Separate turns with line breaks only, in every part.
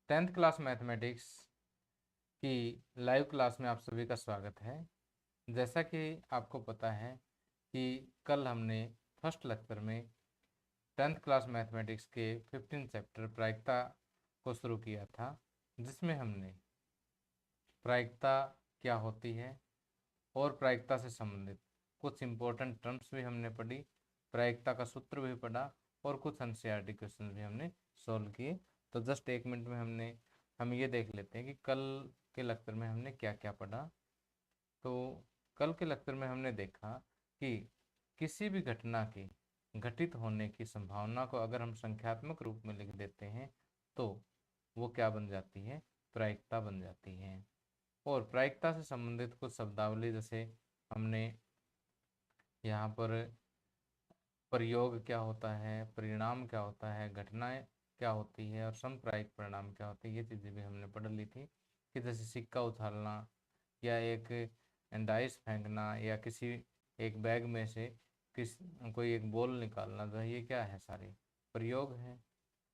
10th class mathematics की live class में आप सभी का स्वागत है। जैसा कि आपको पता है कि कल हमने फर्स्ट लेक्चर में 10th क्लास मैथमेटिक्स के 15 चैप्टर प्रायिकता को शुरू किया था, जिसमें हमने प्रायिकता क्या होती है और प्रायिकता से संबंधित कुछ इम्पोर्टेंट टर्म्स भी हमने पढ़ी, प्रायिकता का सूत्र भी पढ़ा और कुछ एनसीईआरटी क्वेश्चन भी हमने सॉल्व किए। तो जस्ट 1 मिनट में हम ये देख लेते हैं कि कल के लेक्चर में हमने क्या क्या पढ़ा। तो कल के लेक्चर में हमने देखा कि किसी भी घटना के घटित होने की संभावना को अगर हम संख्यात्मक रूप में लिख देते हैं तो वो क्या बन जाती है, प्रायिकता बन जाती है। और प्रायिकता से संबंधित कुछ शब्दावली, जैसे हमने यहाँ पर प्रयोग क्या होता है, परिणाम क्या होता है, घटनाएं क्या होती है और समप्रायिक परिणाम क्या होते हैं, ये चीज़ें भी हमने पढ़ ली थी। कि जैसे सिक्का उछालना या एक डाइस फेंकना या किसी एक बैग में से कोई एक बॉल निकालना, जो है ये क्या है, सारे प्रयोग हैं।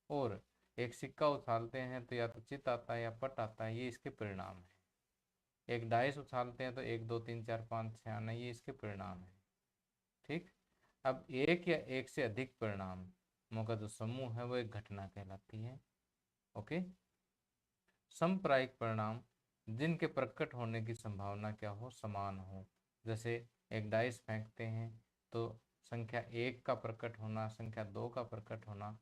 और एक सिक्का उछालते हैं तो या तो चित आता है या पट आता है, ये इसके परिणाम है। एक डाइस उछालते हैं तो 1 2 3 4 5 6 आना, ये इसके परिणाम है। ठीक। अब एक या एक से अधिक परिणामों का जो समूह है वो एक घटना कहलाती है। ओके। समप्रायिक परिणाम जिनके प्रकट होने की संभावना क्या हो, समान हो। जैसे एक डाइस फेंकते हैं तो संख्या 1 का प्रकट होना, संख्या 2 का प्रकट होना,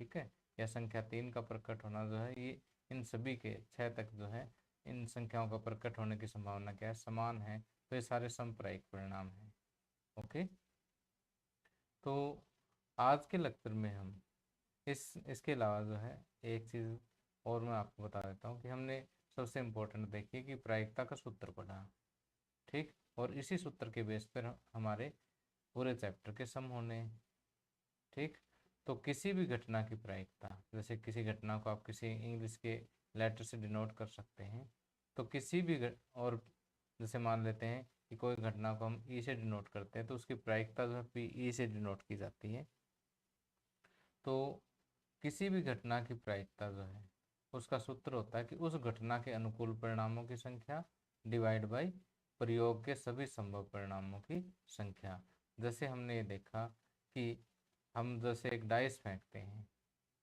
ठीक है, या संख्या 3 का प्रकट होना, जो है ये इन सभी के 6 तक जो है इन संख्याओं का प्रकट होने की संभावना क्या है, समान है। तो ये सारे समप्रायिक परिणाम हैं। ओके। तो आज के लेक्चर में हम इसके अलावा जो है एक चीज़ और मैं आपको बता देता हूँ कि हमने सबसे इम्पोर्टेंट देखिए कि प्रायिकता का सूत्र पढ़ा। ठीक। और इसी सूत्र के बेस पर हमारे पूरे चैप्टर के सम होने हैं। ठीक। तो किसी भी घटना की प्रायिकता, जैसे किसी घटना को आप किसी इंग्लिश के लेटर से डिनोट कर सकते हैं, तो किसी भी और जैसे मान लेते हैं कि कोई घटना को हम ई से डिनोट करते हैं तो उसकी प्रायिकता जो है पी ई से डिनोट की जाती है। तो किसी भी घटना की प्रायिकता जो है उसका सूत्र होता है कि उस घटना के अनुकूल परिणामों की संख्या डिवाइड बाई प्रयोग के सभी संभव परिणामों की संख्या। जैसे हमने ये देखा कि हम जैसे एक डाइस फेंकते हैं,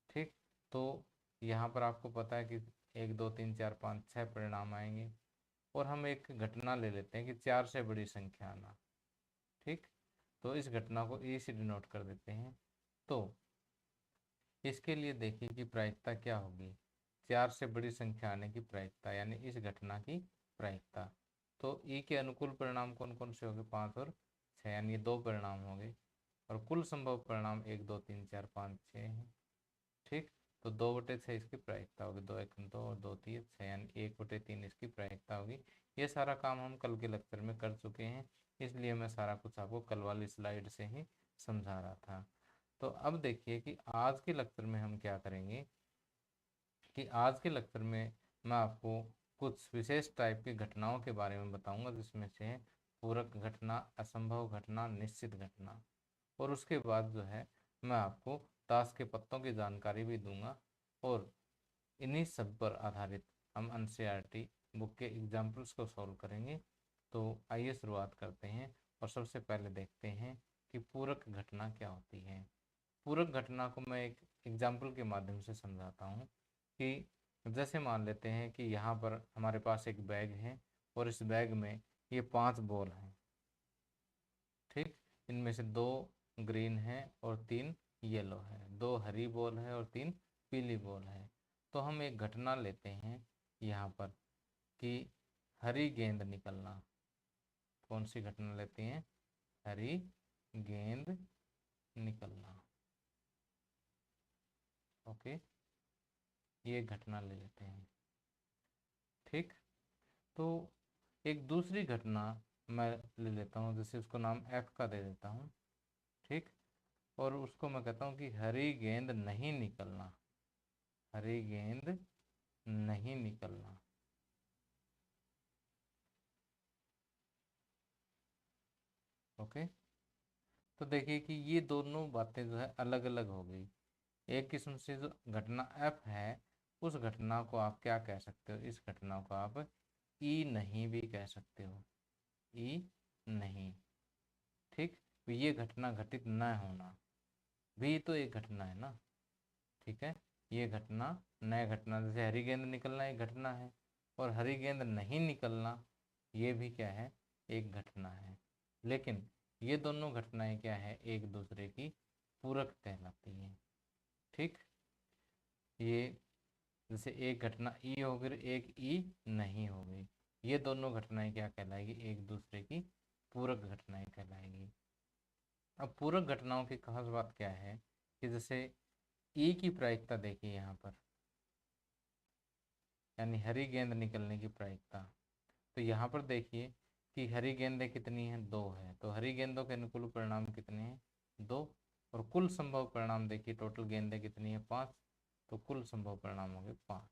ठीक, तो यहाँ पर आपको पता है कि 1 2 3 4 5 6 परिणाम आएंगे। और हम एक घटना ले लेते हैं कि 4 से बड़ी संख्या आना। ठीक। तो इस घटना को ए से डिनोट कर देते हैं। तो इसके लिए देखिए कि प्रायिकता क्या होगी, 4 से बड़ी संख्या आने की प्रायिकता, यानी इस घटना की प्रायिकता। तो ई के अनुकूल परिणाम कौन कौन से होंगे, 5 और 6, यानी 2 परिणाम होंगे। और कुल संभव परिणाम 1 2 3 4 5 6 हैं। ठीक। तो 2/6 इसकी प्रायिकता होगी, 2 1 2 और 2 3 6, यानी 1/3 इसकी प्रायिकता होगी। ये सारा काम हम कल के लेक्चर में कर चुके हैं, इसलिए मैं सारा कुछ आपको कल वाली स्लाइड से ही समझा रहा था। तो अब देखिए कि आज के लेक्चर में हम क्या करेंगे, कि आज के लेक्चर में मैं आपको कुछ विशेष टाइप की घटनाओं के बारे में बताऊंगा, जिसमें से है पूरक घटना, असंभव घटना, निश्चित घटना। और उसके बाद जो है मैं आपको ताश के पत्तों की जानकारी भी दूंगा। और इन्हीं सब पर आधारित हम एनसीईआरटी बुक के एग्जाम्पल्स को सॉल्व करेंगे। तो आइए शुरुआत करते हैं और सबसे पहले देखते हैं कि पूरक घटना क्या होती है। पूरक घटना को मैं एक एग्जाम्पल के माध्यम से समझाता हूँ कि जैसे मान लेते हैं कि यहाँ पर हमारे पास एक बैग है और इस बैग में ये 5 बॉल हैं। ठीक। इनमें से 2 ग्रीन है और 3 येलो है, 2 हरी बॉल है और 3 पीली बॉल है। तो हम एक घटना लेते हैं यहाँ पर कि हरी गेंद निकलना। कौन सी घटना लेते हैं, हरी गेंद निकलना। ओके। ये घटना ले लेते हैं। ठीक। तो एक दूसरी घटना मैं ले लेता हूँ, जैसे उसको नाम एफ का दे देता हूँ। ठीक। और उसको मैं कहता हूँ कि हरी गेंद नहीं निकलना, हरी गेंद नहीं निकलना। ओके। तो देखिए कि ये दोनों बातें जो है अलग अलग हो गई। एक किस्म से जो घटना एफ है उस घटना को आप क्या कह सकते हो, इस घटना को आप ई नहीं भी कह सकते हो, ई नहीं। ठीक, तो ये घटना घटित न होना भी तो एक घटना है ना। ठीक है, ये घटना नया घटना, जैसे हरी गेंद निकलना एक घटना है, और हरी गेंद नहीं निकलना ये भी क्या है, एक घटना है। लेकिन ये दोनों घटनाएं क्या है, एक दूसरे की पूरक कहलाती हैं। ठीक, ये जैसे एक घटना ई हो गई, एक ई नहीं हो गई, ये दोनों घटनाएं क्या कहलाएगी, एक दूसरे की पूरक घटनाएं कहलाएगी। अब पूरक घटनाओं की खास बात क्या है कि जैसे ई की प्रायिकता देखिए यहाँ पर, यानी हरी गेंद निकलने की प्रायिकता। तो यहाँ पर देखिए कि हरी गेंदें कितनी हैं, 2 है, तो हरी गेंदों के अनुकूल परिणाम कितने हैं, 2। और कुल संभव परिणाम देखिए, टोटल गेंदें कितनी है, 5, तो कुल संभव परिणाम हो गए 5।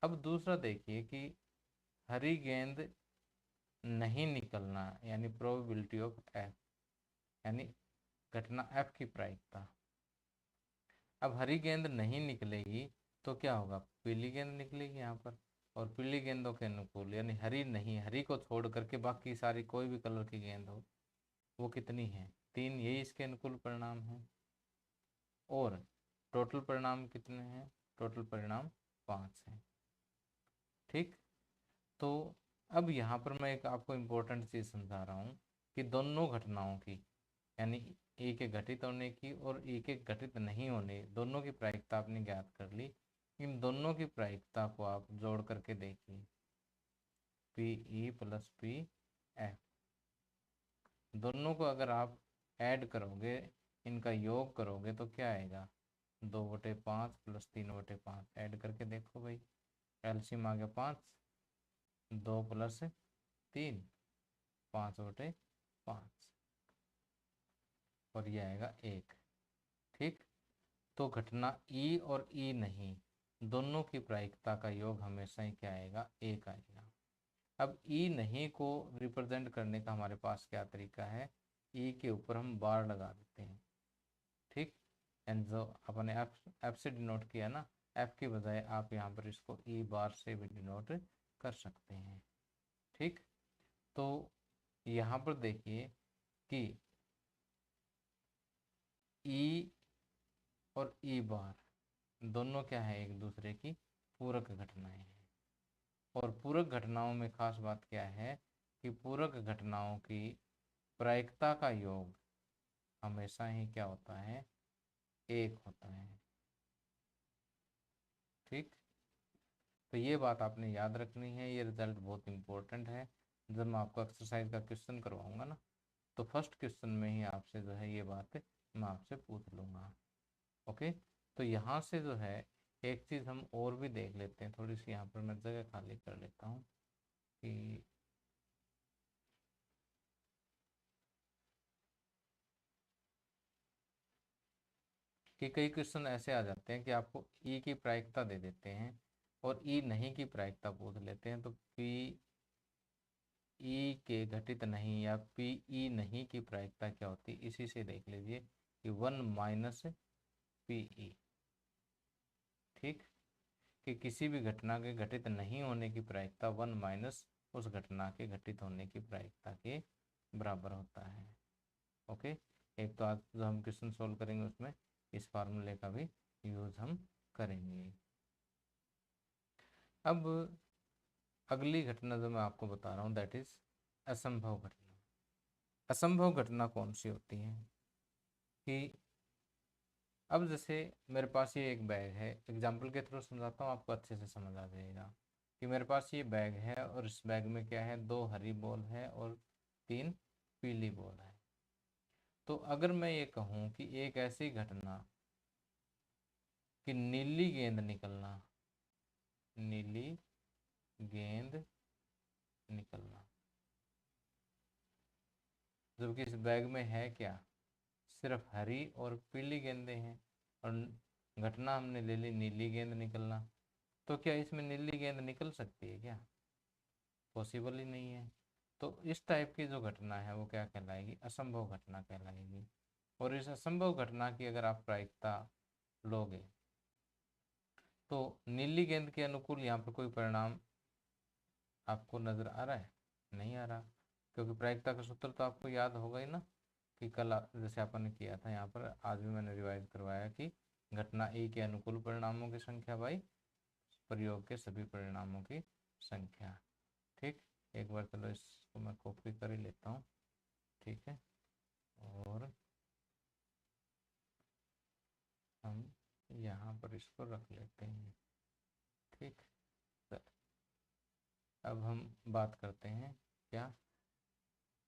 अब दूसरा देखिए कि हरी गेंद नहीं निकलना, यानी प्रोबेबिलिटी ऑफ एफ, यानी घटना एफ की प्रायिकता। अब हरी गेंद नहीं निकलेगी तो क्या होगा, पीली गेंद निकलेगी यहाँ पर, और पीली गेंदों के अनुकूल, यानी हरी नहीं, हरी को छोड़ करके बाकी सारी कोई भी कलर की गेंद हो, वो कितनी है, 3, यही इसके अनुकूल परिणाम है। और टोटल परिणाम कितने हैं, टोटल परिणाम 5 हैं। ठीक, तो अब यहाँ पर मैं एक आपको इम्पोर्टेंट चीज़ समझा रहा हूँ कि दोनों घटनाओं की, यानी ए के घटित होने की और ए के घटित नहीं होने, दोनों की प्रायिकता आपने ज्ञात कर ली। इन दोनों की प्रायिकता को आप जोड़ करके देखिए, P E plus P F, दोनों को अगर आप ऐड करोगे, इनका योग करोगे तो क्या आएगा, 2/5 प्लस 3/5, ऐड करके देखो भाई, एलसीएम आ गया 5, 2 प्लस 3, 5/5, और ये आएगा 1। ठीक, तो घटना ई और ई नहीं दोनों की प्रायिकता का योग हमेशा ही क्या आएगा, 1 आएगा। अब ई नहीं को रिप्रेजेंट करने का हमारे पास क्या तरीका है, ई के ऊपर हम बार लगा देते हैं। ठीक, एंड जो अपने एफ से डिनोट किया ना, एफ की बजाय आप यहाँ पर इसको ई बार से भी डिनोट कर सकते हैं। ठीक, तो यहाँ पर देखिए कि ई और ई बार दोनों क्या है, एक दूसरे की पूरक घटनाएं हैं। और पूरक घटनाओं में खास बात क्या है कि पूरक घटनाओं की प्रायिकता का योग हमेशा ही क्या होता है, 1 होता है। ठीक, तो ये बात आपने याद रखनी है, ये रिजल्ट बहुत इंपॉर्टेंट है। जब मैं आपको एक्सरसाइज का क्वेश्चन करवाऊंगा ना, तो फर्स्ट क्वेश्चन में ही आपसे जो है ये बात मैं आपसे पूछ लूँगा। ओके, तो यहाँ से जो है एक चीज़ हम और भी देख लेते हैं, थोड़ी सी यहाँ पर मैं जगह खाली कर लेता हूँ कि कई क्वेश्चन ऐसे आ जाते हैं कि आपको ई की प्रायिकता दे देते हैं और ई नहीं की प्रायिकता पूछ लेते हैं। तो पी ई के घटित नहीं या पी ई नहीं की प्रायिकता क्या होती है, इसी से देख लीजिए कि 1 माइनस पी ई। ठीक, कि किसी भी घटना के घटित नहीं होने की प्रायिकता 1 माइनस उस घटना के घटित होने की प्रायिकता के बराबर होता है। ओके, एक तो आज जो हम क्वेश्चन सोल्व करेंगे उसमें इस फार्मूले का भी यूज हम करेंगे। अब अगली घटना जो मैं आपको बता रहा हूँ दैट इज असंभव घटना। असंभव घटना कौन सी होती है कि अब जैसे मेरे पास ये एक बैग है, एग्जाम्पल के थ्रू समझाता हूँ, आपको अच्छे से समझ आ जाएगा कि मेरे पास ये बैग है और इस बैग में क्या है, 2 हरी बॉल है और 3 पीली बॉल है। तो अगर मैं ये कहूँ कि एक ऐसी घटना कि नीली गेंद निकलना, नीली गेंद निकलना, जबकि इस बैग में है क्या, सिर्फ हरी और पीली गेंदें हैं, और घटना हमने ले ली नीली गेंद निकलना। तो क्या इसमें नीली गेंद निकल सकती है क्या, पॉसिबल ही नहीं है। तो इस टाइप की जो घटना है वो क्या कहलाएगी, असंभव घटना कहलाएगी। और इस असंभव घटना की अगर आप प्रायिकता लोगे तो नीली गेंद के अनुकूल यहाँ पर कोई परिणाम आपको नजर आ रहा है? नहीं आ रहा, क्योंकि प्रायिकता का सूत्र तो आपको याद होगा ही ना, कि कल जैसे अपन ने किया था, यहाँ पर आज भी मैंने रिवाइज करवाया कि घटना ए के अनुकूल परिणामों की संख्या बाई प्रयोग के सभी परिणामों की संख्या। ठीक, एक बार चलो इसको मैं कॉपी कर ही लेता हूँ। ठीक है, और हम यहाँ पर इसको रख लेते हैं। ठीक, अब हम बात करते हैं क्या,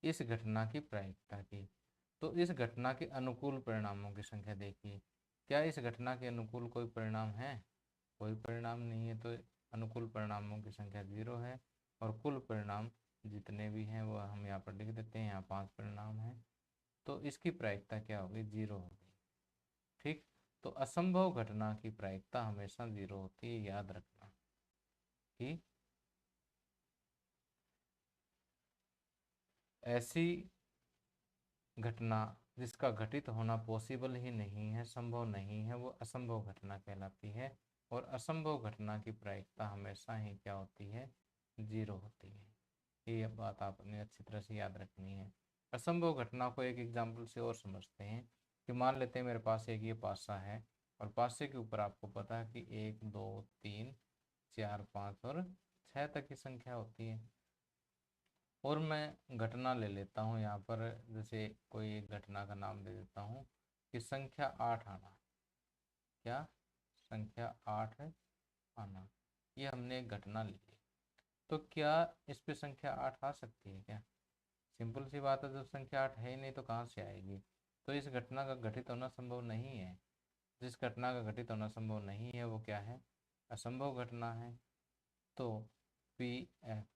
इस घटना की प्रायिकता की। तो इस घटना के अनुकूल परिणामों की संख्या देखिए, क्या इस घटना के अनुकूल कोई परिणाम है? कोई परिणाम नहीं है, तो अनुकूल परिणामों की संख्या 0 है, और कुल परिणाम जितने भी हैं वो हम यहाँ पर लिख देते हैं। यहाँ 5 परिणाम हैं, तो इसकी प्रायिकता क्या होगी? 0 होगी। ठीक, तो असंभव घटना की प्रायिकता हमेशा 0 होती है, याद रखना कि ऐसी घटना जिसका घटित होना पॉसिबल ही नहीं है, संभव नहीं है, वो असंभव घटना कहलाती है। और असंभव घटना की प्रायिकता हमेशा ही क्या होती है? 0 होती है। ये बात आपने अच्छी तरह से याद रखनी है। असंभव घटना को एक एग्जाम्पल से और समझते हैं कि मान लेते हैं मेरे पास एक ये पासा है, और पासे के ऊपर आपको पता है कि 1 2 3 4 5 और 6 तक की संख्या होती है। और मैं घटना ले लेता हूँ यहाँ पर, जैसे कोई एक घटना का नाम दे देता हूँ कि संख्या 8 आना। क्या? संख्या 8 आना, ये हमने एक घटना ले ली। तो क्या इस पे संख्या 8 आ सकती है क्या? सिंपल सी बात है, जब संख्या 8 है ही नहीं तो कहाँ से आएगी? तो इस घटना का घटित होना संभव नहीं है। जिस घटना का घटित होना संभव नहीं है वो क्या है? असंभव घटना है। तो पी एफ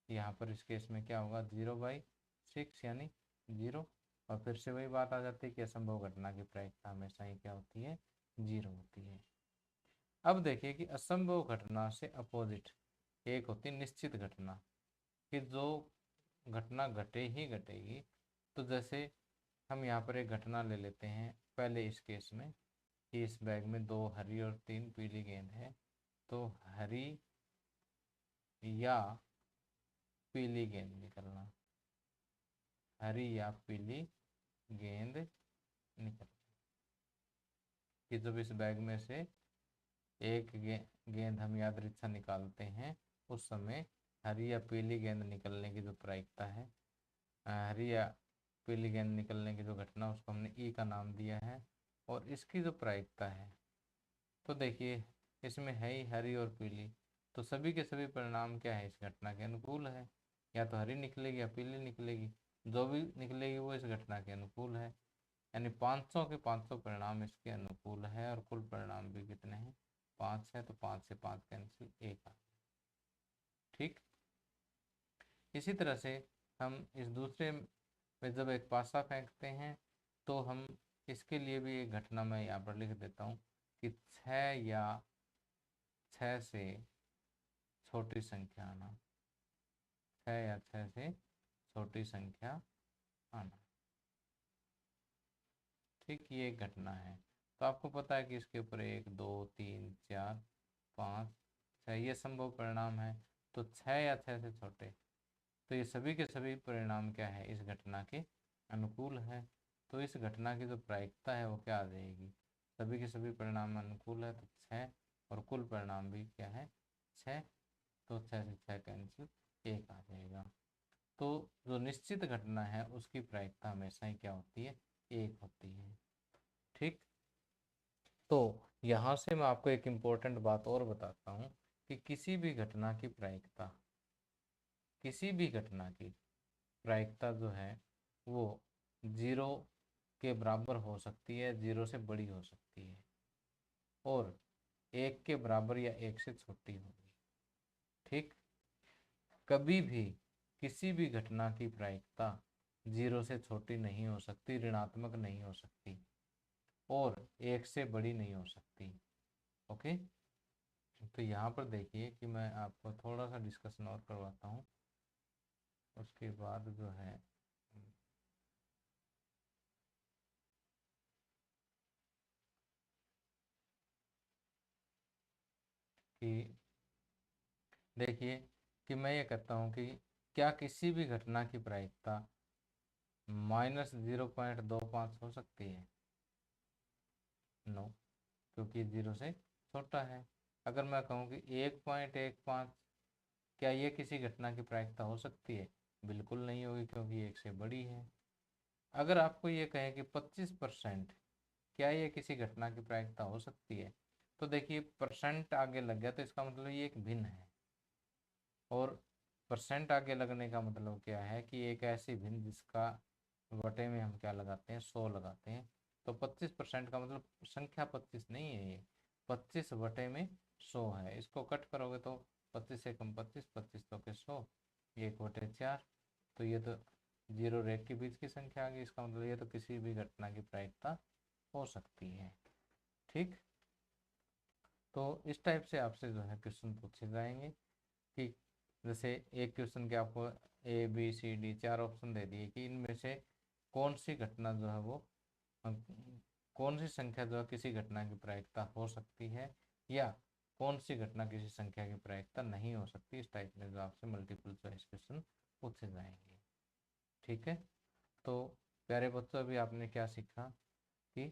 यहाँ पर इस केस में क्या होगा? 0/6 यानी 0। और फिर से वही बात आ जाती है कि असंभव घटना की प्रायिकता हमेशा ही क्या होती है? 0 होती है। अब देखिए कि असंभव घटना से अपोजिट एक होती है निश्चित घटना, कि जो घटना घटे ही घटेगी। तो जैसे हम यहाँ पर एक घटना ले लेते हैं, पहले इस केस में कि इस बैग में 2 हरी और 3 पीली गेंद है। तो हरी या पीली गेंद निकलना, हरी या पीली गेंद निकल, कि जब इस बैग में से एक गेंद हम यादृच्छा निकालते हैं, उस समय हरी या पीली गेंद निकलने की जो प्रायिकता है, हरी या पीली गेंद निकलने की जो घटना, उसको हमने ई का नाम दिया है। और इसकी जो प्रायिकता है, तो देखिए इसमें है ही हरी और पीली, तो सभी के सभी परिणाम क्या है? इस घटना के अनुकूल है। या तो हरी निकलेगी या पीली निकलेगी, जो भी निकलेगी वो इस घटना के अनुकूल है। यानी 500 के 500 परिणाम इसके अनुकूल है, और कुल परिणाम भी कितने हैं? 5 है, तो 5 से 5 कैंसिल, 1 आ। ठीक, इसी तरह से हम इस दूसरे में जब एक पासा फेंकते हैं, तो हम इसके लिए भी एक घटना मैं यहाँ पर लिख देता हूँ कि 6 या 6 से छोटी संख्या आना, 6 या 6 से छोटी संख्या आना। ठीक, ये एक घटना है। तो आपको पता है कि इसके ऊपर 1 2 3 4 5 6 ये संभव परिणाम है। तो 6 या 6 से छोटे, तो ये सभी के सभी परिणाम क्या है? इस घटना के अनुकूल है। तो इस घटना की जो प्रायिकता है वो क्या आ जाएगी? सभी के सभी परिणाम अनुकूल है, तो 6, और कुल परिणाम भी क्या है? 6। तो 6 से 6 कैंसिल, 1 आ जाएगा। तो जो निश्चित घटना है उसकी प्रायिकता हमेशा ही क्या होती है? 1 होती है। ठीक, तो यहाँ से मैं आपको एक इम्पोर्टेंट बात और बताता हूँ कि किसी भी घटना की प्रायिकता, किसी भी घटना की प्रायिकता जो है वो 0 के बराबर हो सकती है, 0 से बड़ी हो सकती है, और 1 के बराबर या 1 से छोटी होगी। ठीक, कभी भी किसी भी घटना की प्रायिकता 0 से छोटी नहीं हो सकती, ऋणात्मक नहीं हो सकती, और 1 से बड़ी नहीं हो सकती। ओके, तो यहाँ पर देखिए कि मैं आपको थोड़ा सा डिस्कशन और करवाता हूँ, उसके बाद जो है कि देखिए कि मैं ये कहता हूँ कि क्या किसी भी घटना की प्रायिकता -0.25 हो सकती है? नो, क्योंकि 0 से छोटा है। अगर मैं कहूँ कि 1.15, क्या ये किसी घटना की प्रायिकता हो सकती है? बिल्कुल नहीं होगी, क्योंकि 1 से बड़ी है। अगर आपको ये कहें कि 25%, क्या ये किसी घटना की प्रायिकता हो सकती है? तो देखिए परसेंट आगे लग गया तो इसका मतलब ये एक भिन्न है, और परसेंट आगे लगने का मतलब क्या है कि एक ऐसी भिन्न जिसका बटे में हम क्या लगाते हैं, 100 लगाते हैं। तो 25% का मतलब संख्या 25 नहीं है, ये 25 बटे में 100 है। इसको कट करोगे तो 25 से कम 25, 25 तो के 100, 1/4। तो ये तो 0 और 1 के बीच की संख्या आ गई। इसका मतलब ये तो किसी भी घटना की प्रायिकता हो सकती है। ठीक, तो इस टाइप से आपसे जो है क्वेश्चन पूछे जाएंगे कि जैसे एक क्वेश्चन के आपको ABCD 4 ऑप्शन दे दिए कि इनमें से कौन सी घटना जो है वो कौन सी संख्या जो है किसी घटना की प्रायिकता हो सकती है, या कौन सी घटना किसी संख्या की प्रायिकता नहीं हो सकती। इस टाइप में जो आपसे मल्टीपल चॉइस क्वेश्चन पूछे जाएंगे। ठीक है, तो प्यारे बच्चों अभी आपने क्या सीखा कि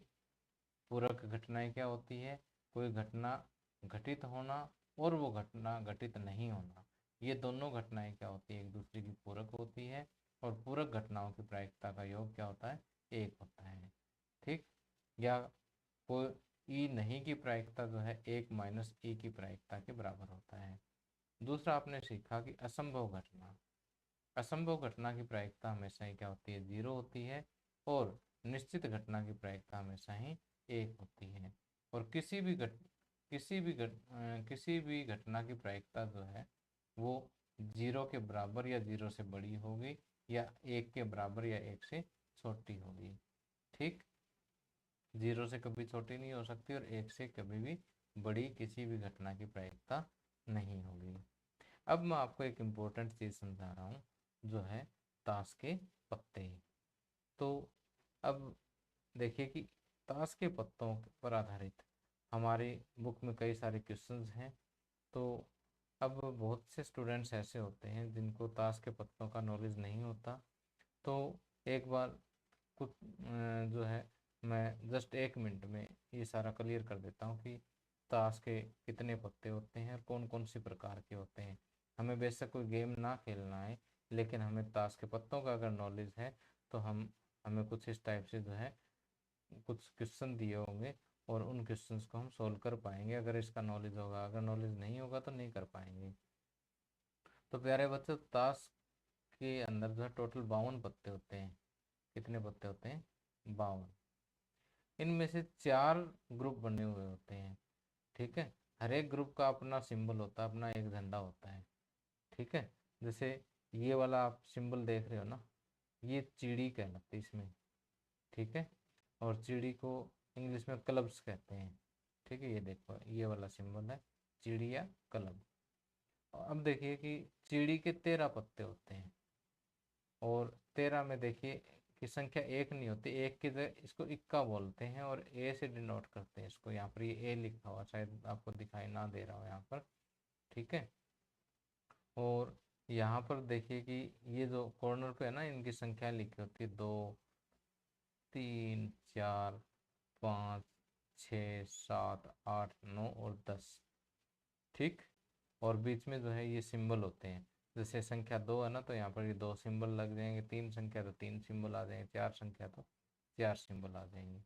पूरक घटनाएं क्या होती है, कोई घटना घटित होना और वो घटना घटित नहीं होना, ये दोनों घटनाएं क्या होती है, एक दूसरे की पूरक होती है। और पूरक घटनाओं की प्रायिकता का योग क्या होता है, 1 होता है। ठीक, या कोई ई नहीं की प्रायिकता जो है 1 - ई की प्रायिकता के बराबर होता है। दूसरा आपने सीखा कि असंभव घटना की प्रायिकता हमेशा ही क्या होती है, 0 होती है, और निश्चित घटना की प्रायिकता हमेशा ही 1 होती है। और किसी भी घटना की प्रायिकता जो है वो 0 के बराबर या 0 से बड़ी होगी, या 1 के बराबर या 1 से छोटी होगी। ठीक, 0 से कभी छोटी नहीं हो सकती और 1 से कभी भी बड़ी किसी भी घटना की प्रायिकता नहीं होगी। अब मैं आपको एक इम्पोर्टेंट चीज़ समझा रहा हूँ, जो है ताश के पत्ते। तो अब देखिए कि ताश के पत्तों पर आधारित हमारी बुक में कई सारे क्वेश्चंस हैं। तो अब बहुत से स्टूडेंट्स ऐसे होते हैं जिनको ताश के पत्तों का नॉलेज नहीं होता। तो एक बार कुछ जो है मैं जस्ट 1 मिनट में ये सारा क्लियर कर देता हूँ कि ताश के कितने पत्ते होते हैं और कौन कौन सी प्रकार के होते हैं। हमें बेशक कोई गेम ना खेलना है, लेकिन हमें ताश के पत्तों का अगर नॉलेज है तो हमें कुछ इस टाइप से जो है कुछ क्वेश्चन दिए होंगे और उन क्वेश्चंस को हम सोल्व कर पाएंगे, अगर इसका नॉलेज होगा। अगर नॉलेज नहीं होगा तो नहीं कर पाएंगे। तो प्यारे बच्चों, ताश के अंदर जो है टोटल 52 पत्ते होते हैं। कितने पत्ते होते हैं, 52। इनमें से 4 ग्रुप बने हुए होते हैं। ठीक है, हर एक ग्रुप का अपना सिंबल होता है, अपना एक झंडा होता है। ठीक है, जैसे ये वाला आप सिंबल देख रहे हो ना, ये चिड़ी कहलाती है इसमें। ठीक है, और चिड़ी को इंग्लिश में क्लब्स कहते हैं। ठीक है, ये देखो ये वाला सिंबल है चिड़ी या क्लब। अब देखिए कि चिड़ी के 13 पत्ते होते हैं, और 13 में देखिए कि संख्या 1 नहीं होती, 1 की जगह इसको इक्का बोलते हैं और ए से डिनोट करते हैं इसको। यहाँ पर ये ए लिखा हुआ, शायद आपको दिखाई ना दे रहा हो यहाँ पर। ठीक है, और यहाँ पर देखिए कि ये जो कॉर्नर पे है ना, इनकी संख्या लिखी होती है 2, 3, 4, 5, 6, 7, 8, 9 और 10। ठीक, और बीच में जो है ये सिंबल होते हैं। जैसे संख्या 2 है ना, तो यहाँ पर ये 2 सिंबल लग जाएंगे, 3 संख्या तो 3 सिंबल आ जाएंगे, 4 संख्या तो 4 सिंबल आ जाएंगे।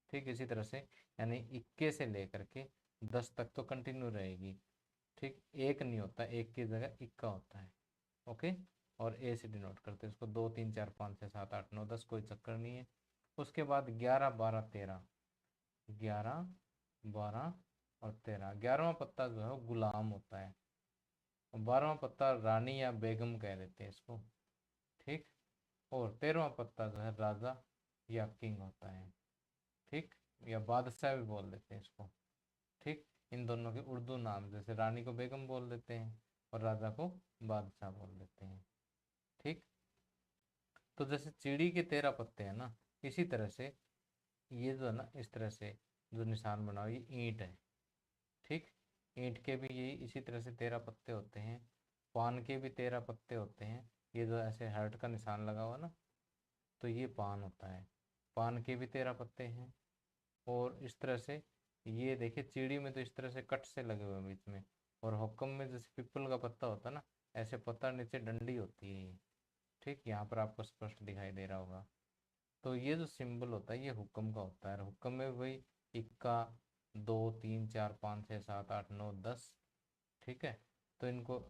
ठीक, इसी तरह से यानी 21 से लेकर के 10 तक तो कंटिन्यू रहेगी। ठीक, एक नहीं होता, एक की जगह इक्का होता है। ओके, और ए से डिनोट करते हैं इसको, 2, 3, 4, 5, 6, 7, 8, 9, 10, कोई चक्कर नहीं है। उसके बाद 11, 12, 13, 11, 12 और 13। 11वां पत्ता जो है वो गुलाम होता है, 12वां पत्ता रानी या बेगम कह देते हैं इसको। ठीक, और 13वां पत्ता जो है राजा या किंग होता है। ठीक, या बादशाह भी बोल देते हैं इसको। ठीक, इन दोनों के उर्दू नाम, जैसे रानी को बेगम बोल देते हैं और राजा को बादशाह बोल देते हैं। ठीक, तो जैसे चिड़ी के 13 पत्ते हैं ना, इसी तरह से ये जो है ना, इस तरह से जो निशान बनाओ, ये ईंट है। ठीक, ईंट के भी यही इसी तरह से 13 पत्ते होते हैं। पान के भी 13 पत्ते होते हैं। ये जो ऐसे हार्ट का निशान लगा हुआ ना, तो ये पान होता है। पान के भी 13 पत्ते हैं। और इस तरह से ये देखिए, चीड़ी में तो इस तरह से कट से लगे हुए हैं बीच में। और हुक्म में जैसे पीपल का पत्ता होता है ना, ऐसे पत्ता नीचे डंडी होती है ये। ठीक, यहाँ पर आपको स्पष्ट दिखाई दे रहा होगा। तो ये जो सिंबल होता है ये हुक्म का होता है। हुक्म में वही इक्का, 2 3 4 5 6 7 8 9 10। ठीक है, तो इनको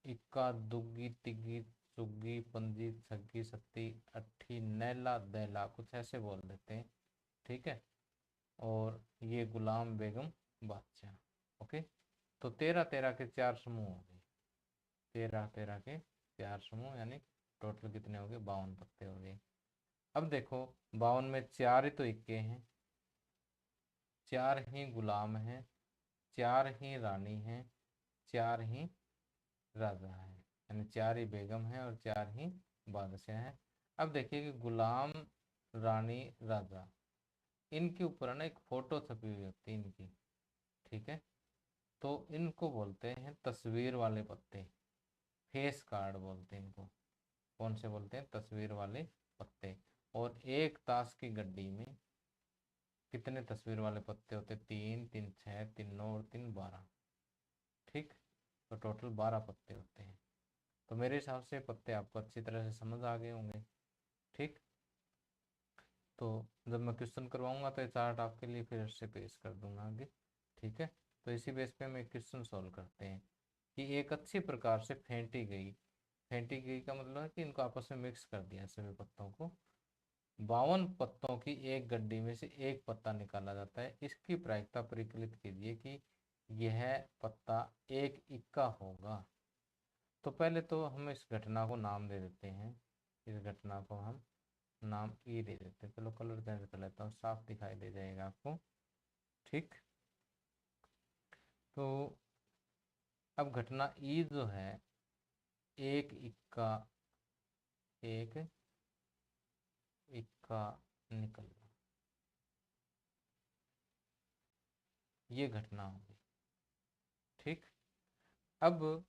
इक्का, दुग्गी, तिग्गी, चुग्गी, पंजी, छग्गी, सत्ती, अट्ठी, नैला, दैला, कुछ ऐसे बोल देते हैं। ठीक है, और ये गुलाम बेगम बादशाह। ओके, तो 13 13 के 4 समूह हो गए। 13 13 के 4 समूह, यानी टोटल कितने हो गए? 52 पत्ते हो गए। अब देखो, 52 में 4 ही तो इक्के हैं, 4 ही गुलाम हैं, 4 ही रानी हैं, 4 ही राजा हैं, यानी 4 ही बेगम हैं और 4 ही बादशाह हैं। अब देखिए कि गुलाम, रानी, राजा, इनके ऊपर ना एक फोटो छपी हुई होती है इनकी। ठीक है, तो इनको बोलते हैं तस्वीर वाले पत्ते, फेस कार्ड बोलते हैं इनको। कौन से बोलते हैं? तस्वीर वाले पत्ते। और एक ताश की गड्डी में कितने तस्वीर वाले पत्ते होते? 3 3 6 3 9 और 3 12। ठीक, तो टोटल 12 पत्ते होते हैं। तो मेरे हिसाब से पत्ते आपको अच्छी तरह से समझ आ गए होंगे। ठीक, तो जब मैं क्वेश्चन करवाऊंगा तो ये चार्ट आपके लिए फिर से पेश कर दूंगा आगे। ठीक है, तो इसी बेस पे हम एक क्वेश्चन सॉल्व करते हैं कि एक अच्छी प्रकार से फेंटी गई का मतलब है कि इनको आपस में मिक्स कर दिया सभी पत्तों को। 52 पत्तों की एक गड्डी में से एक पत्ता निकाला जाता है। इसकी प्रायिकता परिकलित कीजिए कि यह पत्ता एक इक्का होगा। तो पहले तो हम इस घटना को नाम दे देते हैं। इस घटना को हम नाम ई दे देते हैं। चलो कलर चेंज कर लेता हूँ, साफ दिखाई दे जाएगा आपको। ठीक, तो अब घटना ई जो है, एक इक्का, एक इक्का निकलना, ये घटना होगी। ठीक, अब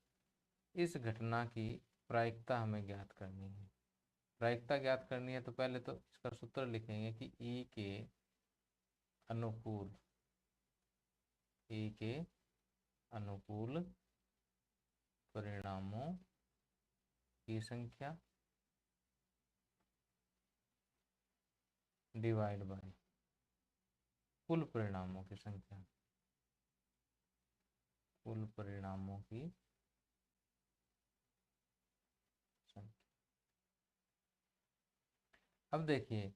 इस घटना की प्रायिकता हमें ज्ञात करनी है। प्रायिकता ज्ञात करनी है तो पहले तो इसका सूत्र लिखेंगे कि ई के अनुकूल, ई के अनुकूल परिणामों की संख्या डिवाइड बाय कुल परिणामों की संख्या, कुल परिणामों की संख्या। अब देखिए,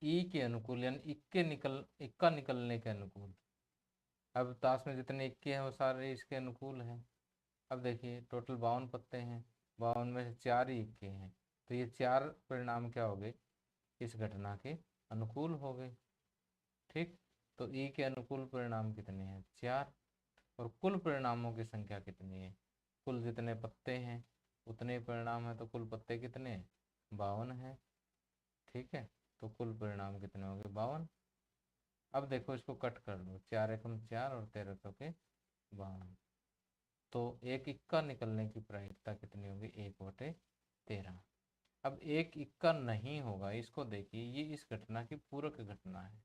ई के अनुकूल यानी इक्का निकलने के अनुकूल। अब ताश में जितने इक्के हैं वो सारे इसके अनुकूल हैं। अब देखिए, टोटल 52 पत्ते हैं, 52 में से 4 ही इक्के हैं, तो ये 4 परिणाम क्या हो गए? इस घटना के अनुकूल हो गए। ठीक, तो ई के अनुकूल परिणाम कितने हैं? 4। और कुल परिणामों की संख्या कितनी है? कुल जितने पत्ते हैं उतने परिणाम है, तो कुल पत्ते कितने हैं? 52 है। ठीक है, तो कुल परिणाम कितने हो गए? 52। अब देखो, इसको कट कर दो, 4 एकम 4 और 13 चौके 52। तो एक इक्का निकलने की प्रायिकता कितनी होगी? 1/13। अब एक इक्का नहीं होगा, इसको देखिए, ये इस घटना की पूरक घटना है।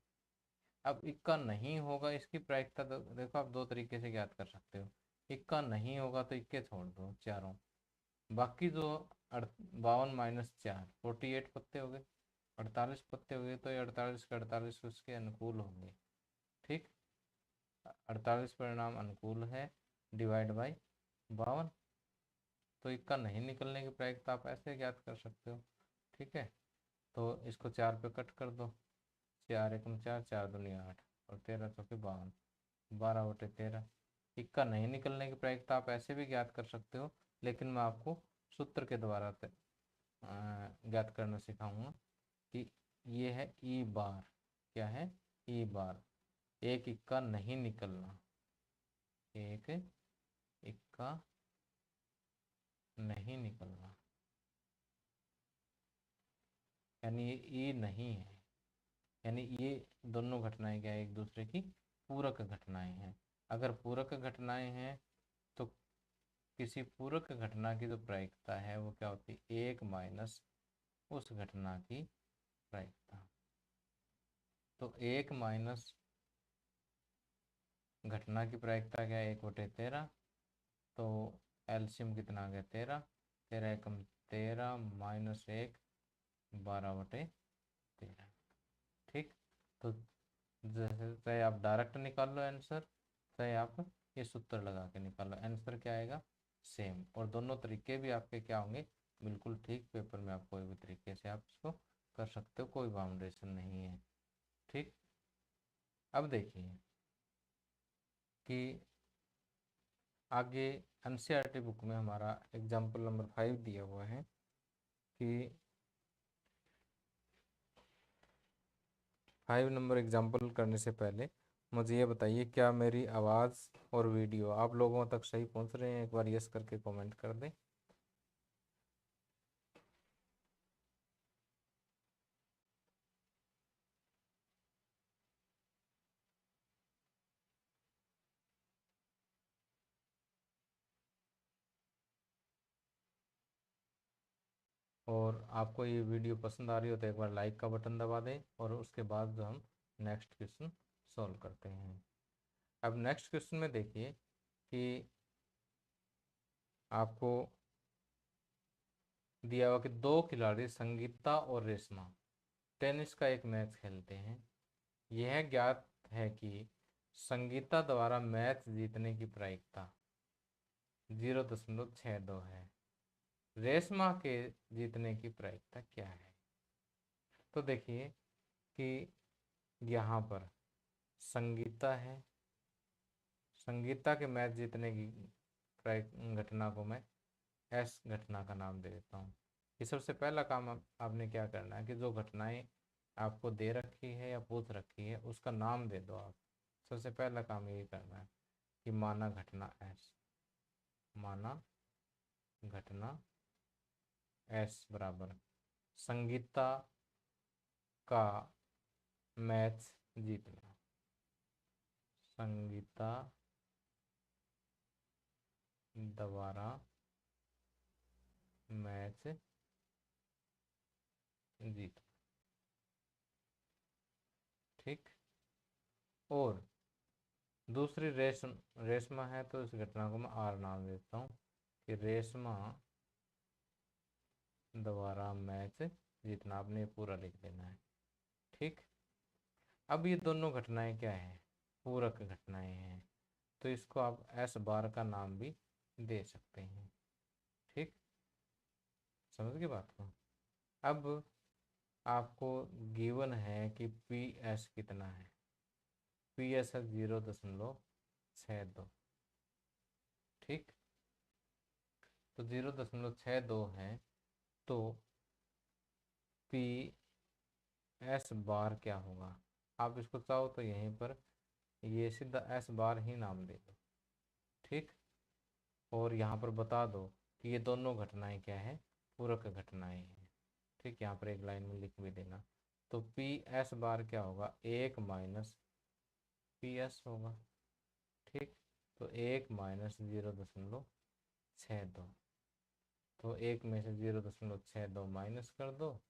अब इक्का नहीं होगा, इसकी प्रायिकता देखो, आप दो तरीके से ज्ञात कर सकते हो। इक्का नहीं होगा तो इक्के छोड़ दो चारों, बाकी जो 52 माइनस 4, 48 पत्ते हो गए, 48 पत्ते हो गए, तो ये 48 के 48 उसके अनुकूल होंगे। ठीक, 48 परिणाम अनुकूल है, डिवाइड बाई 52। तो इक्का नहीं निकलने की प्रायिकता आप ऐसे ज्ञात कर सकते हो। ठीक है, तो इसको 4 पे कट कर दो, 4 एकम 4, 4 दूनी 8 और 13 चौके 52, 12/13। इक्का नहीं निकलने की प्रायिकता आप ऐसे भी ज्ञात कर सकते हो, लेकिन मैं आपको सूत्र के द्वारा ज्ञात करना सिखाऊंगा कि ये है ई बार। क्या है? ई बार। एक इक्का नहीं निकलना, एक इक्का नहीं निकलना, यानी ये ई नहीं है। यानी ये दोनों घटनाएं क्या है? एक दूसरे की पूरक घटनाएं हैं। अगर पूरक घटनाएं हैं तो किसी पूरक घटना की जो प्रायिकता है वो क्या होती है, 1 माइनस उस घटना की प्रायिकता। तो 1 माइनस घटना की प्रायिकता क्या है, 1/13। तो एलसीएम कितना आ गया, 13। 13 एकम 13 माइनस 1, 12/13। ठीक। तो जैसे चाहे आप डायरेक्ट निकाल लो आंसर, चाहे आप ये सूत्र लगा के निकाल लो, आंसर क्या आएगा, सेम। और दोनों तरीके भी आपके क्या होंगे, बिल्कुल ठीक। पेपर में आप कोई भी तरीके से आप इसको कर सकते हो, कोई बाउंडेशन नहीं है। ठीक। अब देखिए कि आगे एनसीईआरटी बुक में हमारा एग्जाम्पल नंबर 5 दिया हुआ है कि 5 नंबर एग्जाम्पल करने से पहले मुझे ये बताइए, क्या मेरी आवाज़ और वीडियो आप लोगों तक सही पहुंच रहे हैं? एक बार यस करके कमेंट कर दें। और आपको ये वीडियो पसंद आ रही हो तो एक बार लाइक का बटन दबा दें, और उसके बाद जो हम नेक्स्ट क्वेश्चन सॉल्व करते हैं। अब नेक्स्ट क्वेश्चन में देखिए कि आपको दिया हुआ कि दो खिलाड़ी संगीता और रेशमा टेनिस का एक मैच खेलते हैं। यह ज्ञात है कि संगीता द्वारा मैच जीतने की प्रायिकता 0.62 है, रेशमा के जीतने की प्रायिकता क्या है? तो देखिए कि यहाँ पर संगीता है, संगीता के मैच जीतने की घटना को मैं एस घटना का नाम दे देता हूँ। ये सबसे पहला काम आपने क्या करना है कि जो घटनाएं आपको दे रखी है या पूछ रखी है उसका नाम दे दो आप। सबसे पहला काम ये करना है कि माना घटना एस, माना घटना एस बराबर संगीता का मैच जीतना, संगीता द्वारा मैच जीतना। ठीक। और दूसरी रेशमा है, तो इस घटना को मैं आर नाम देता हूँ कि रेशमा द्वारा मैच जीतना। आपने पूरा लिख देना है। ठीक। अब ये दोनों घटनाएं क्या है, पूरक घटनाएं हैं, तो इसको आप एस बार का नाम भी दे सकते हैं। ठीक। समझ गए बात को? अब आपको गिवन है कि पी एस कितना है, पी एस है 0.62। ठीक। तो 0.62 है, तो पी एस बार क्या होगा? आप इसको चाहो तो यहीं पर ये सीधा एस बार ही नाम दे दो। ठीक। और यहाँ पर बता दो कि ये दोनों घटनाएं क्या है, पूरक घटनाएं हैं। ठीक। यहाँ पर एक लाइन में लिख भी देना। तो पी एस बार क्या होगा, 1 माइनस पी एस होगा। ठीक। तो 1 माइनस 0.62, तो 1 में से 0.62 माइनस कर दो।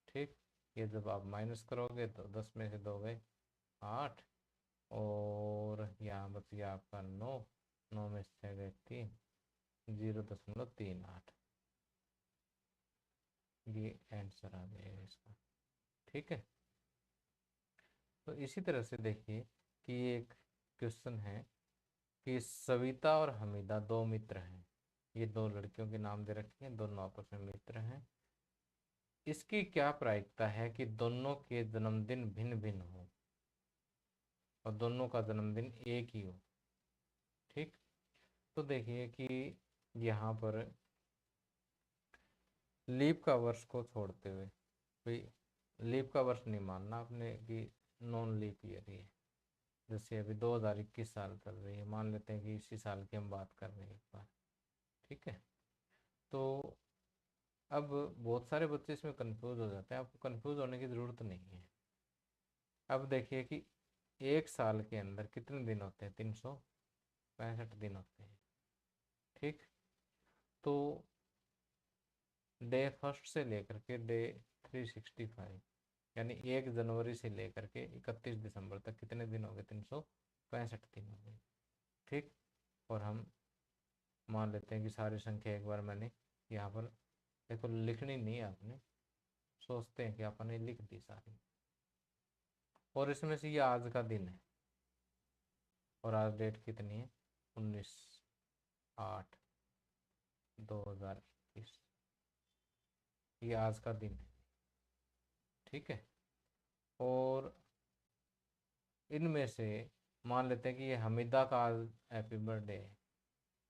ठीक। ये जब आप माइनस करोगे तो 10 में से 2 गए 8, और यहाँ बच गया आपका 9, 9 में से 6 गए 3, 0.38। ये आंसर आ जाएगा इसका। ठीक है। तो इसी तरह से देखिए कि एक क्वेश्चन है कि सविता और हमीदा दो मित्र हैं। ये दो लड़कियों के नाम दे रखे हैं, दोनों आपस में मित्र हैं। इसकी क्या प्रायिकता है कि दोनों के जन्मदिन भिन्न भिन्न हो और दोनों का जन्मदिन एक ही हो? ठीक। तो देखिए कि यहाँ पर लीप का वर्ष को छोड़ते हुए, भाई लीप का वर्ष नहीं मानना आपने कि नॉन लीप ईयर ही है। जैसे अभी 2021 साल चल रही है, मान लेते हैं कि इसी साल की हम बात कर रहे हैं एक बार। ठीक है। तो अब बहुत सारे बच्चे इसमें कंफ्यूज हो जाते हैं, आपको कंफ्यूज होने की ज़रूरत नहीं है। अब देखिए कि एक साल के अंदर कितने दिन होते हैं? 365 दिन होते हैं। ठीक, तो डे फर्स्ट से लेकर के डे 365 यानी 1 जनवरी से लेकर के 31 दिसंबर तक कितने दिन हो गए? 365 दिन हो गए। ठीक, और हम मान लेते हैं कि सारी संख्या एक बार मैंने यहाँ पर, देखो लिखनी नहीं है आपने, सोचते हैं कि आपने लिख दी सारी, और इसमें से ये आज का दिन है, और आज डेट कितनी है? 19/8/2021, ये आज का दिन है। ठीक है, और इनमें से मान लेते हैं कि ये हमीदा का आज हैप्पी बर्थडे है।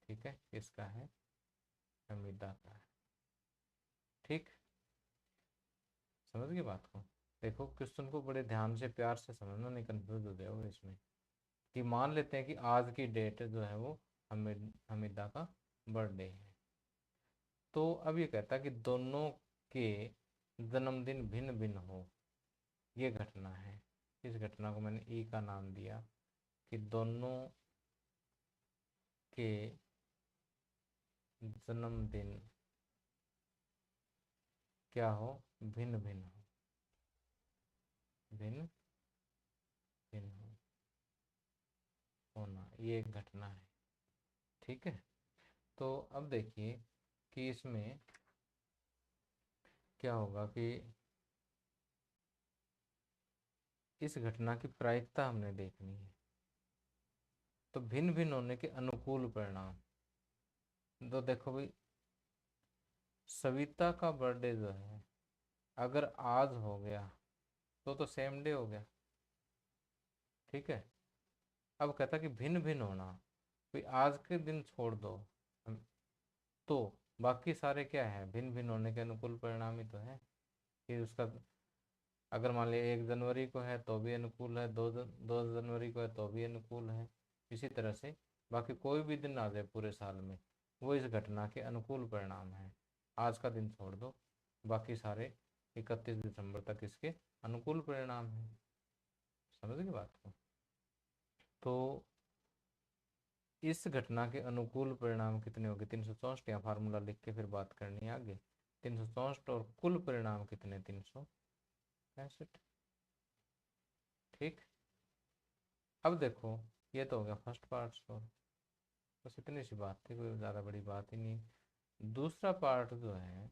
ठीक है, किसका है? हमीदा का है। ठीक, समझ गए बात को? देखो क्वेश्चन को बड़े ध्यान से प्यार से समझना, नहीं कंफ्यूज हो जाओगे इसमें। कि मान लेते हैं कि आज की डेट जो है वो हमीदा का बर्थडे है, तो अब ये कहता है कि दोनों के जन्मदिन भिन्न भिन्न हो, ये घटना है। इस घटना को मैंने ई का नाम दिया कि दोनों के जन्मदिन क्या हो? भिन्न भिन्न हो, भिन्न भिन्न होना, ये एक घटना है। ठीक है, तो अब देखिए कि इसमें क्या होगा कि इस घटना की प्रायिकता हमने देखनी है। तो भिन्न भिन्न होने के अनुकूल परिणाम, तो देखो भाई सविता का बर्थडे जो है अगर आज हो गया तो सेम डे हो गया। ठीक है, अब कहता कि भिन्न भिन्न होना, भाई आज के दिन छोड़ दो तो बाकी सारे क्या है? भिन्न भिन्न होने के अनुकूल परिणाम ही तो है। कि उसका अगर मान लिया 1 जनवरी को है तो भी अनुकूल है, 2 जनवरी को है तो भी अनुकूल है। इसी तरह से बाकी कोई भी दिन आ जाए पूरे साल में, वो इस घटना के अनुकूल परिणाम है। आज का दिन छोड़ दो, बाकी सारे 31 दिसंबर तक इसके अनुकूल परिणाम है। समझ गए बात को? तो इस घटना के अनुकूल परिणाम कितने हो गए? 364। यहाँ फार्मूला लिख के फिर बात करनी है आगे। 364 और कुल परिणाम कितने? 365। ठीक, अब देखो ये तो हो गया फर्स्ट पार्ट सॉल्व, बस इतनी सी बात थी, कोई ज़्यादा बड़ी बात ही नहीं। दूसरा पार्ट जो है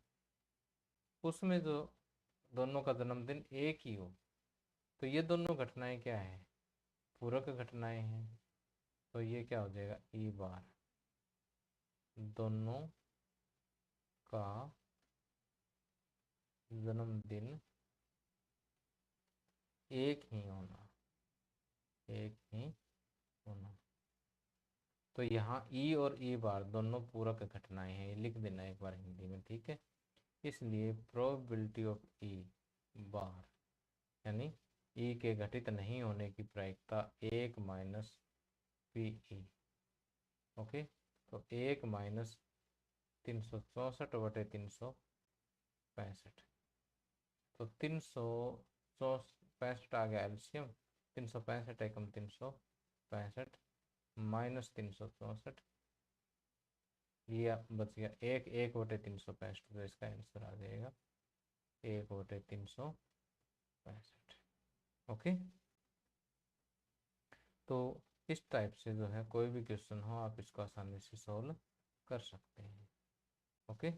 उसमें जो दोनों का जन्मदिन एक ही हो, तो ये दोनों घटनाएं क्या है? पूरक घटनाएं हैं। तो ये क्या हो जाएगा? ई बार दोनों का जन्मदिन एक ही होना, एक ही होना। तो यहाँ ई और ई बार दोनों पूरक घटनाएं हैं, ये लिख देना एक बार हिंदी में। ठीक है, इसलिए प्रोबेबिलिटी ऑफ ई बार यानी ई के घटित नहीं होने की प्रायिकता 1 माइनस पी ई। ओके, तो 1 माइनस 364/365, तो 365 आ गया एल्शियम। 365 एकम 365 माइनस 364, ये बच गया 1/365, तो इसका आंसर आ जाएगा 1/365। ओके, तो इस टाइप से जो है कोई भी क्वेश्चन हो आप इसको आसानी से सॉल्व कर सकते हैं। ओके,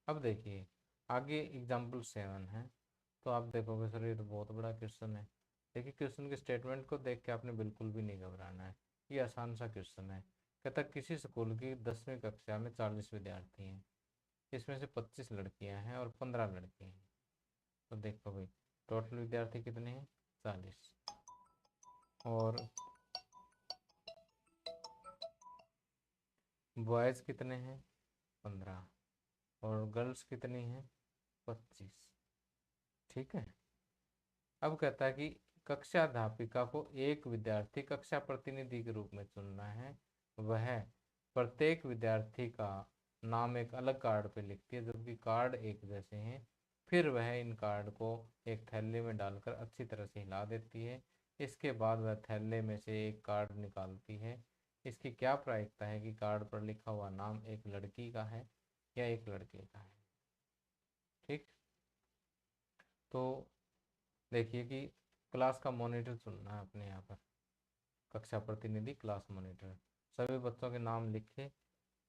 अब देखिए आगे एग्जाम्पल 7 है। तो आप देखोगे सर ये तो बहुत बड़ा क्वेश्चन है। देखिए क्वेश्चन के स्टेटमेंट को देख के आपने बिल्कुल भी नहीं घबराना है, ये आसान सा क्वेश्चन है। कहता किसी स्कूल की 10वीं कक्षा में 40 विद्यार्थी हैं, इसमें से 25 लड़कियां हैं और 15 लड़के हैं। तो देखो भाई टोटल विद्यार्थी कितने हैं? 40, और बॉयज़ कितने हैं? 15, और गर्ल्स कितनी हैं? 25। ठीक है, अब कहता है कि कक्षा अध्यापिका को एक विद्यार्थी कक्षा प्रतिनिधि के रूप में चुनना है। वह प्रत्येक विद्यार्थी का नाम एक अलग कार्ड पे लिखती है, जबकि कार्ड एक जैसे हैं। फिर वह इन कार्ड को एक थैले में डालकर अच्छी तरह से हिला देती है। इसके बाद वह थैले में से एक कार्ड निकालती है। इसकी क्या प्रायिकता है कि कार्ड पर लिखा हुआ नाम एक लड़की का है या एक लड़के का है। ठीक, तो देखिए कि क्लास का मॉनिटर चुनना है अपने यहाँ पर, कक्षा प्रतिनिधि क्लास मॉनिटर। सभी बच्चों के नाम लिखे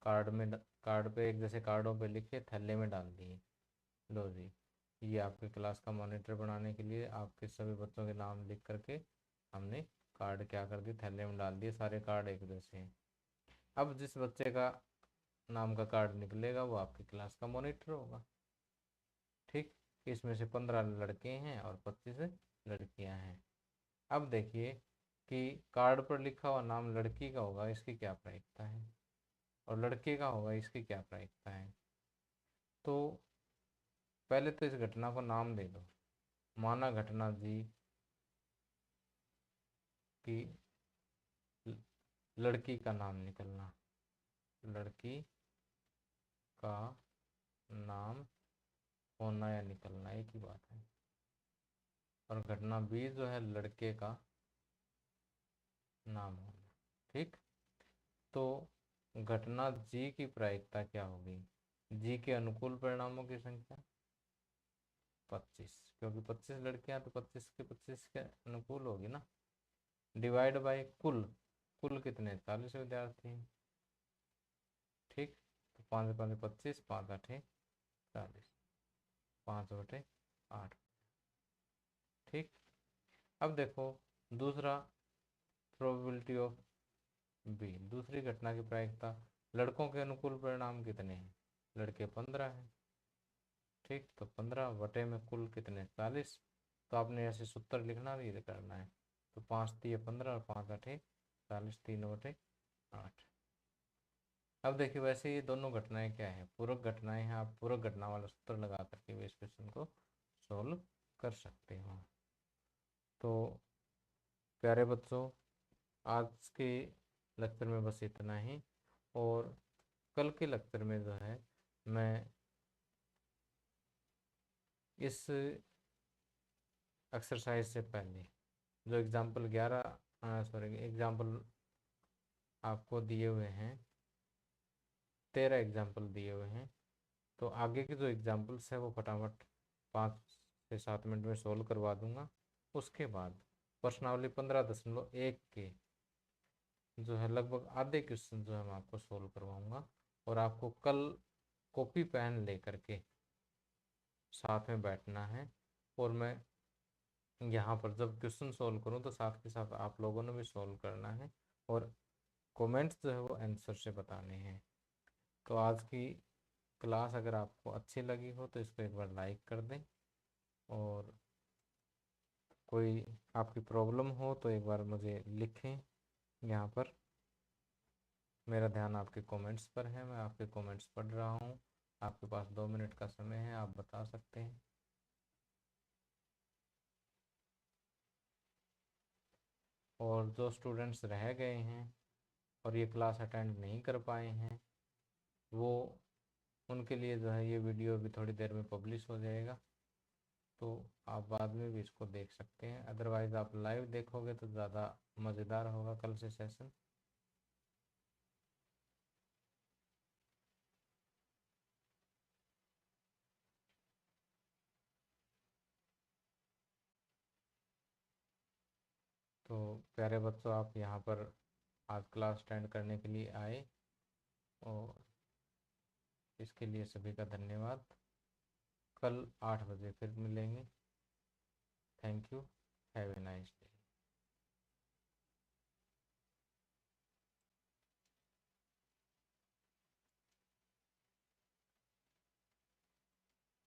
कार्ड पे एक जैसे कार्डों पे लिखे थैले में डाल दिए। लो जी, ये आपके क्लास का मॉनिटर बनाने के लिए आपके सभी बच्चों के नाम लिख करके हमने कार्ड क्या कर दिए, थैले में डाल दिए। सारे कार्ड एक जैसे हैं। अब जिस बच्चे का नाम का कार्ड निकलेगा वो आपकी क्लास का मॉनिटर होगा। ठीक, इसमें से 15 लड़के हैं और 25 लड़कियां हैं। अब देखिए कि कार्ड पर लिखा हुआ नाम लड़की का होगा, इसकी क्या प्रायिकता है, और लड़के का होगा, इसकी क्या प्रायिकता है। तो पहले तो इस घटना को नाम दे दो। माना घटना जी की लड़की का नाम निकलना, लड़की का नाम होना या निकलना एक ही बात है। और घटना बी जो है लड़के का नाम होना। ठीक, तो घटना जी की प्रायिकता क्या होगी, जी के अनुकूल परिणामों की संख्या 25, क्योंकि 25 लड़कियां तो 25 के 25 के अनुकूल होगी ना, डिवाइड बाय कुल, कुल कितने 40 विद्यार्थी हैं। ठीक, तो 5 5 25, 5 8 40, 5/8। ठीक, अब देखो दूसरा प्रोबेबिलिटी ऑफ बी, दूसरी घटना की प्रायिकता। लड़कों के अनुकूल परिणाम कितने हैं, लड़के 15 हैं। ठीक, तो 15 बटे में कुल कितने 40। तो आपने ऐसे सूत्र लिखना भी करना है। तो 5 3 15 और 5 8 40, 3/8। अब देखिए वैसे ये दोनों घटनाएं क्या है, पूरक घटनाएं हैं। आप पूरक घटना वाला सूत्र लगा करके भी इस क्वेश्चन को सोल्व कर सकते हो। तो प्यारे बच्चों, आज के लेक्चर में बस इतना ही। और कल के लेक्चर में जो है मैं इस एक्सरसाइज से पहले जो एग्जाम्पल 11 सॉरी एग्जाम्पल आपको दिए हुए हैं, 13 एग्जाम्पल दिए हुए हैं, तो आगे के जो एग्जाम्पल्स हैं वो फटाफट 5 से 7 मिनट में सोल्व करवा दूंगा। उसके बाद प्रश्नावली 15.1 के जो है लगभग आधे क्वेश्चन जो है मैं आपको सोल्व करवाऊंगा। और आपको कल कॉपी पेन लेकर के साथ में बैठना है। और मैं यहाँ पर जब क्वेश्चन सोल्व करूँ तो साथ के साथ आप लोगों ने भी सोल्व करना है और कमेंट्स जो है वो आंसर से बताने हैं। तो आज की क्लास अगर आपको अच्छी लगी हो तो इसको एक बार लाइक कर दें, और कोई आपकी प्रॉब्लम हो तो एक बार मुझे लिखें। यहाँ पर मेरा ध्यान आपके कमेंट्स पर है, मैं आपके कमेंट्स पढ़ रहा हूँ। आपके पास 2 मिनट का समय है, आप बता सकते हैं। और जो स्टूडेंट्स रह गए हैं और ये क्लास अटेंड नहीं कर पाए हैं, वो उनके लिए जो है ये वीडियो अभी थोड़ी देर में पब्लिश हो जाएगा, तो आप बाद में भी इसको देख सकते हैं। अदरवाइज़ आप लाइव देखोगे तो ज़्यादा मज़ेदार होगा कल से सेशन। तो प्यारे बच्चों, आप यहाँ पर आज क्लास अटेंड करने के लिए आए, और इसके लिए सभी का धन्यवाद। कल 8 बजे फिर मिलेंगे। Thank you, have a nice day.